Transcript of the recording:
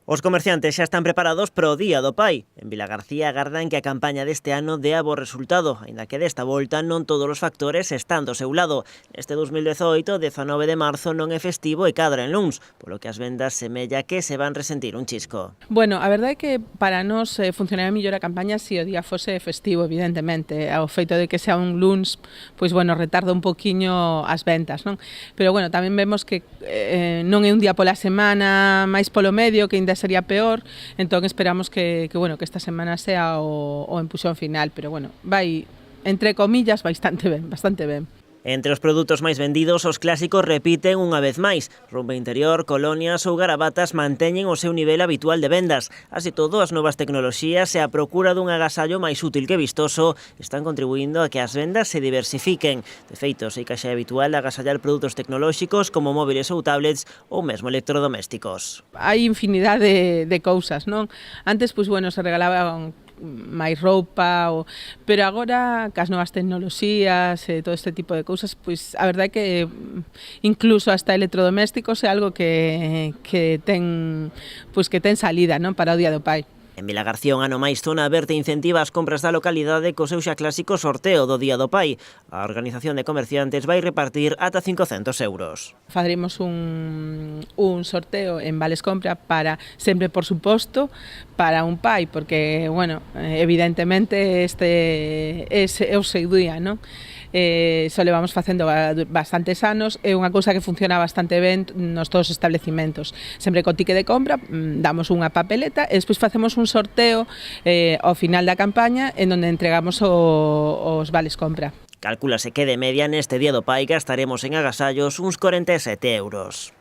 Os comerciantes xa están preparados para o Día do Pai. En Vilagarcía agardan que a campaña deste ano dea bo resultado, aínda que desta volta non todos os factores están do seu lado. Este 2018, 19 de marzo, non é festivo e cadra en luns, polo que as vendas semella que se van resentir un chisco. Bueno, a verdade é que para nós funcionaría mellor a campaña se o día fose festivo, evidentemente. O feito de que sea un luns, pois bueno, retarda un poquiño as ventas, non? Pero bueno, tamén vemos que non é un día pola semana, máis polo medio, que ainda sería peor, entón esperamos que esta semana sea o empuxón final, pero bueno, vai, entre comillas, bastante ben. Entre os produtos máis vendidos, os clásicos repiten unha vez máis. Roupa interior, colonias ou garabatas manteñen o seu nivel habitual de vendas. Así todo, as novas tecnoloxías e a procura dun agasallo máis útil que vistoso están contribuindo a que as vendas se diversifiquen. De feito, sei que xa é habitual agasallar produtos tecnolóxicos como móviles ou tablets ou mesmo electrodomésticos. Hai infinidade de cousas, non? Antes, pois bueno, se regalaban máis roupa, pero agora cas novas tecnoloxías e todo este tipo de cousas, pois a verdade é que incluso hasta electrodomésticos é algo que ten salida, non, para o Día do Pai. En Vilagarcía, un ano máis, Zona Verde incentiva as compras da localidade co seu xa clásico sorteo do Día do Pai. A Organización de Comerciantes vai repartir ata 500 euros. Faremos un sorteo en Vales Compra para, sempre por suposto, para un pai, porque, bueno, evidentemente este é o seu día, non? Só levamos facendo bastantes anos, é unha cousa que funciona bastante ben nos todos os establecimentos. Sempre co ticket de compra damos unha papeleta e despois facemos un sorteo ao final da campaña en onde entregamos os vales compra. Calcúlase que de media neste Día do Pai gastaremos en agasallos uns 47 euros.